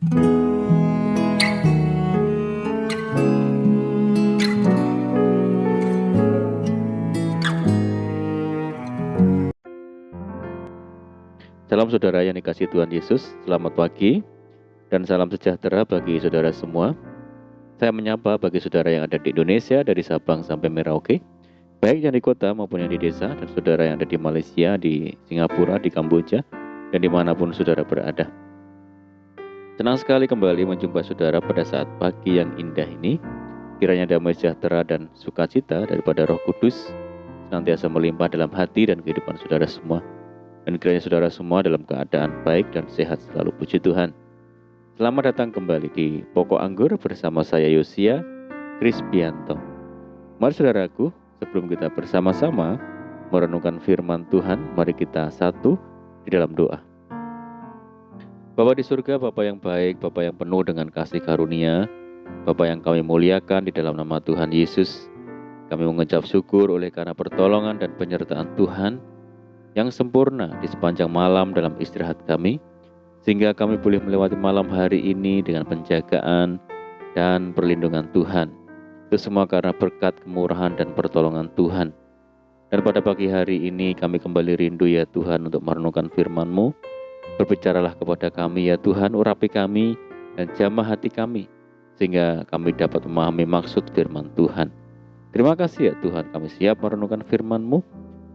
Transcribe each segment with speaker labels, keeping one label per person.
Speaker 1: Salam saudara yang dikasihi Tuhan Yesus, selamat pagi dan salam sejahtera bagi saudara semua. Saya menyapa bagi saudara yang ada di Indonesia dari Sabang sampai Merauke, baik yang di kota maupun yang di desa, dan saudara yang ada di Malaysia, di Singapura, di Kamboja, dan dimanapun saudara berada. Senang sekali kembali menjumpai saudara pada saat pagi yang indah ini. Kiranya damai sejahtera dan sukacita daripada Roh Kudus senantiasa melimpah dalam hati dan kehidupan saudara semua. Dan kiranya saudara semua dalam keadaan baik dan sehat selalu, puji Tuhan. Selamat datang kembali di Pokok Anggur bersama saya Yosia Krispianto. Mari saudaraku, sebelum kita bersama-sama merenungkan firman Tuhan, mari kita satu di dalam doa. Bapa di surga, Bapa yang baik, Bapa yang penuh dengan kasih karunia, Bapa yang kami muliakan di dalam nama Tuhan Yesus, kami mengucap syukur oleh karena pertolongan dan penyertaan Tuhan yang sempurna di sepanjang malam dalam istirahat kami, sehingga kami boleh melewati malam hari ini dengan penjagaan dan perlindungan Tuhan. Itu semua karena berkat kemurahan dan pertolongan Tuhan. Dan pada pagi hari ini kami kembali rindu ya Tuhan untuk merenungkan firman-Mu. Berbicaralah kepada kami ya Tuhan, urapi kami dan jamah hati kami, sehingga kami dapat memahami maksud firman Tuhan. Terima kasih ya Tuhan, kami siap merenungkan firman-Mu.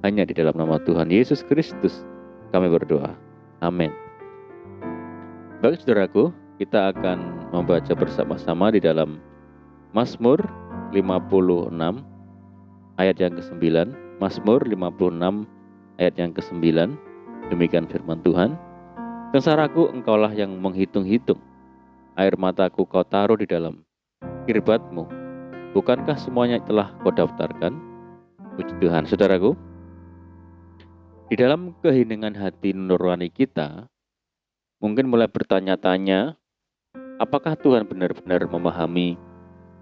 Speaker 1: Hanya di dalam nama Tuhan Yesus Kristus kami berdoa. Amin. Baik saudaraku, kita akan membaca bersama-sama di dalam Mazmur 56 ayat yang ke-9. Mazmur 56 ayat yang ke-9. Demikian firman Tuhan. Kesaraku engkaulah yang menghitung-hitung, air mataku kau taruh di dalam kirbatmu. Bukankah semuanya telah kau daftarkan? Puji Tuhan. Saudaraku, di dalam keheningan hati nurani kita, mungkin mulai bertanya-tanya, apakah Tuhan benar-benar memahami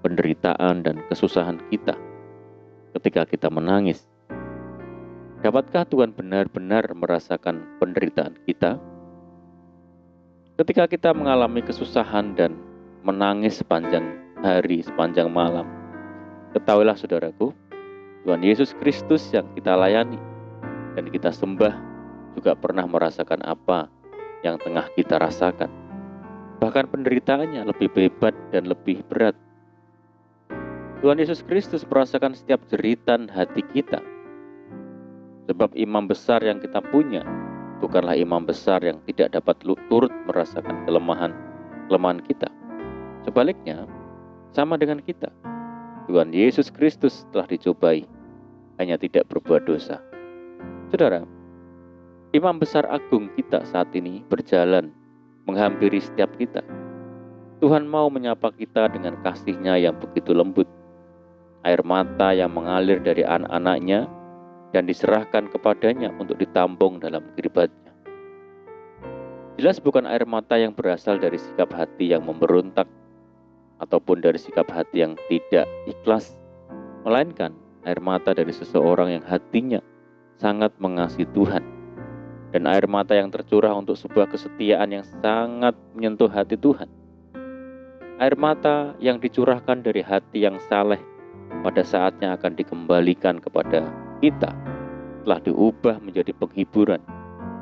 Speaker 1: penderitaan dan kesusahan kita ketika kita menangis? Dapatkah Tuhan benar-benar merasakan penderitaan kita? Ketika kita mengalami kesusahan dan menangis sepanjang hari, sepanjang malam, ketahuilah saudaraku, Tuhan Yesus Kristus yang kita layani dan kita sembah juga pernah merasakan apa yang tengah kita rasakan. Bahkan penderitaannya lebih hebat dan lebih berat. Tuhan Yesus Kristus merasakan setiap jeritan hati kita. Sebab imam besar yang kita punya bukanlah imam besar yang tidak dapat turut merasakan kelemahan kita. Sebaliknya, sama dengan kita, Tuhan Yesus Kristus telah dicobai, hanya tidak berbuat dosa. Saudara, imam besar agung kita saat ini berjalan menghampiri setiap kita. Tuhan mau menyapa kita dengan kasih-Nya yang begitu lembut. Air mata yang mengalir dari anak-anaknya dan diserahkan kepadanya untuk ditampung dalam kirbatnya. Jelas bukan air mata yang berasal dari sikap hati yang memberontak ataupun dari sikap hati yang tidak ikhlas, melainkan air mata dari seseorang yang hatinya sangat mengasihi Tuhan, dan air mata yang tercurah untuk sebuah kesetiaan yang sangat menyentuh hati Tuhan. Air mata yang dicurahkan dari hati yang saleh pada saatnya akan dikembalikan kepada kita, telah diubah menjadi penghiburan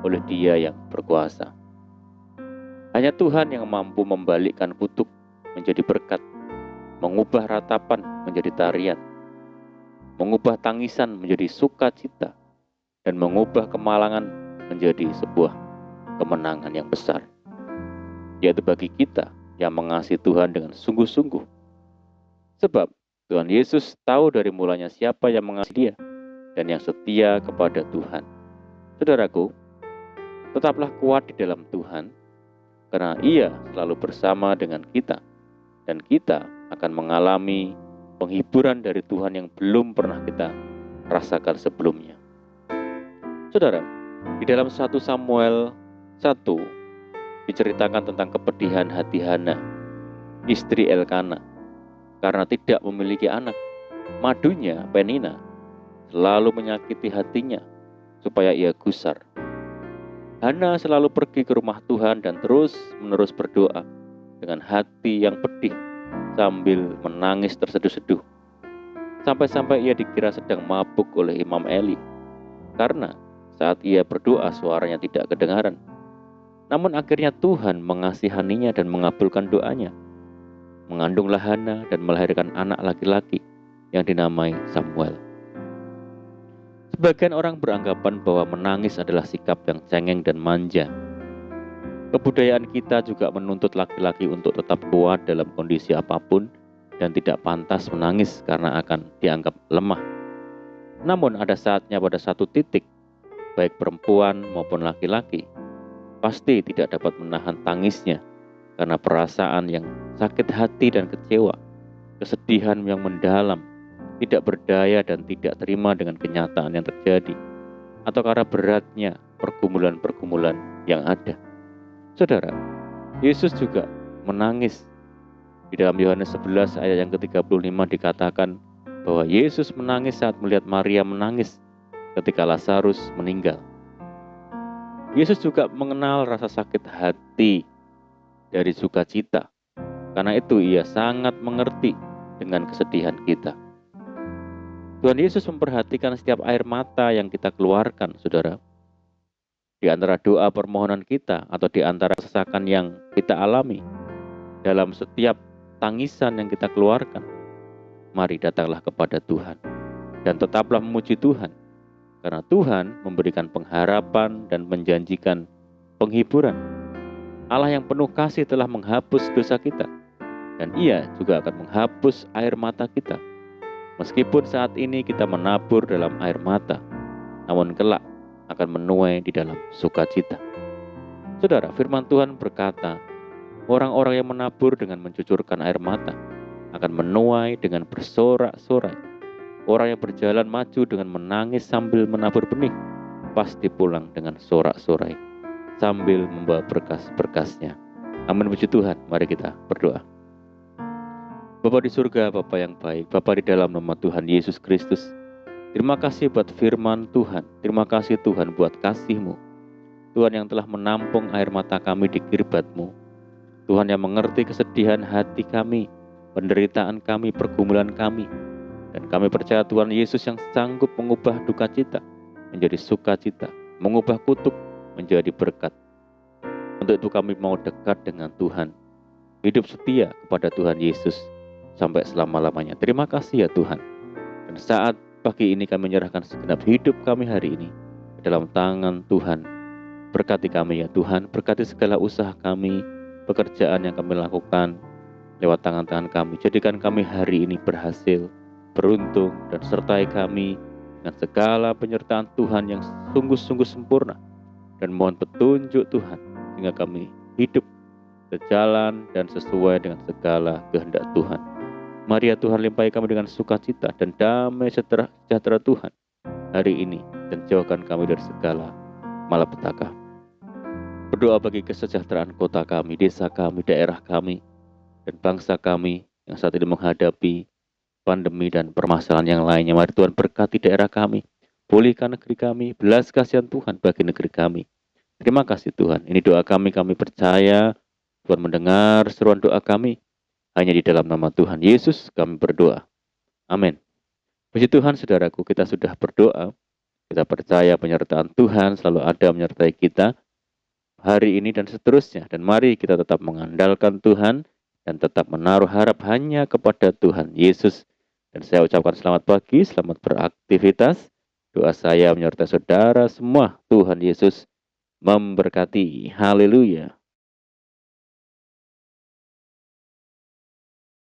Speaker 1: oleh Dia yang berkuasa. Hanya Tuhan yang mampu membalikkan kutuk menjadi berkat, mengubah ratapan menjadi tarian, mengubah tangisan menjadi sukacita, dan mengubah kemalangan menjadi sebuah kemenangan yang besar. Yaitu bagi kita yang mengasihi Tuhan dengan sungguh-sungguh. Sebab Tuhan Yesus tahu dari mulanya siapa yang mengasihi Dia dan yang setia kepada Tuhan. Saudaraku, tetaplah kuat di dalam Tuhan, karena Ia selalu bersama dengan kita, dan kita akan mengalami penghiburan dari Tuhan yang belum pernah kita rasakan sebelumnya. Saudara, di dalam 1 Samuel 1 diceritakan tentang kepedihan hati Hana, istri Elkana, karena tidak memiliki anak. Madunya, Penina, selalu menyakiti hatinya supaya ia gusar. Hana selalu pergi ke rumah Tuhan dan terus-menerus berdoa dengan hati yang pedih sambil menangis terseduh-seduh. Sampai-sampai ia dikira sedang mabuk oleh Imam Eli, karena saat ia berdoa suaranya tidak kedengaran. Namun akhirnya Tuhan mengasihaninya dan mengabulkan doanya. Mengandunglah Hana dan melahirkan anak laki-laki yang dinamai Samuel. Sebagian orang beranggapan bahwa menangis adalah sikap yang cengeng dan manja. Kebudayaan kita juga menuntut laki-laki untuk tetap kuat dalam kondisi apapun dan tidak pantas menangis karena akan dianggap lemah. Namun ada saatnya pada satu titik, baik perempuan maupun laki-laki pasti tidak dapat menahan tangisnya karena perasaan yang sakit hati dan kecewa, kesedihan yang mendalam, tidak berdaya dan tidak terima dengan kenyataan yang terjadi, atau karena beratnya pergumulan-pergumulan yang ada. Saudara, Yesus juga menangis. Di dalam Yohanes 11 ayat yang ke-35 dikatakan bahwa Yesus menangis saat melihat Maria menangis ketika Lazarus meninggal. Yesus juga mengenal rasa sakit hati dari sukacita. Karena itu ia sangat mengerti dengan kesedihan kita. Tuhan Yesus memperhatikan setiap air mata yang kita keluarkan, saudara. Di antara doa permohonan kita atau di antara sesakan yang kita alami, dalam setiap tangisan yang kita keluarkan, mari datanglah kepada Tuhan dan tetaplah memuji Tuhan, karena Tuhan memberikan pengharapan dan menjanjikan penghiburan. Allah yang penuh kasih telah menghapus dosa kita, dan Ia juga akan menghapus air mata kita. Meskipun saat ini kita menabur dalam air mata, namun kelak akan menuai di dalam sukacita. Saudara, firman Tuhan berkata, orang-orang yang menabur dengan mencucurkan air mata akan menuai dengan bersorak-sorai. Orang yang berjalan maju dengan menangis sambil menabur benih pasti pulang dengan sorak-sorai sambil membawa berkas-berkasnya. Amin, puji Tuhan. Mari kita berdoa. Bapa di surga, Bapa yang baik, Bapa di dalam nama Tuhan Yesus Kristus, terima kasih buat firman Tuhan. Terima kasih Tuhan buat kasih-Mu. Tuhan yang telah menampung air mata kami di kirbat-Mu. Tuhan yang mengerti kesedihan hati kami, penderitaan kami, pergumulan kami. Dan kami percaya Tuhan Yesus yang sanggup mengubah duka cita menjadi sukacita, mengubah kutuk menjadi berkat. Untuk itu kami mau dekat dengan Tuhan, hidup setia kepada Tuhan Yesus sampai selama-lamanya. Terima kasih ya Tuhan. Dan saat pagi ini kami menyerahkan segenap hidup kami hari ini ke dalam tangan Tuhan. Berkati kami ya Tuhan, berkati segala usaha kami, pekerjaan yang kami lakukan lewat tangan-tangan kami. Jadikan kami hari ini berhasil, beruntung, dan sertai kami dengan segala penyertaan Tuhan yang sungguh-sungguh sempurna. Dan mohon petunjuk Tuhan sehingga kami hidup sejalan dan sesuai dengan segala kehendak Tuhan. Mari ya Tuhan, limpahi kami dengan sukacita dan damai sejahtera Tuhan hari ini, dan jauhkan kami dari segala malapetaka. Berdoa bagi kesejahteraan kota kami, desa kami, daerah kami, dan bangsa kami yang saat ini menghadapi pandemi dan permasalahan yang lainnya. Mari Tuhan berkati daerah kami, pulihkan negeri kami, belas kasihan Tuhan bagi negeri kami. Terima kasih Tuhan. Ini doa kami percaya Tuhan mendengar seruan doa kami. Hanya di dalam nama Tuhan Yesus kami berdoa. Amin. Puji Tuhan saudaraku, kita sudah berdoa. Kita percaya penyertaan Tuhan selalu ada menyertai kita hari ini dan seterusnya. Dan mari kita tetap mengandalkan Tuhan dan tetap menaruh harap hanya kepada Tuhan Yesus. Dan saya ucapkan selamat pagi, selamat beraktivitas. Doa saya menyertai saudara semua. Tuhan Yesus memberkati. Haleluya.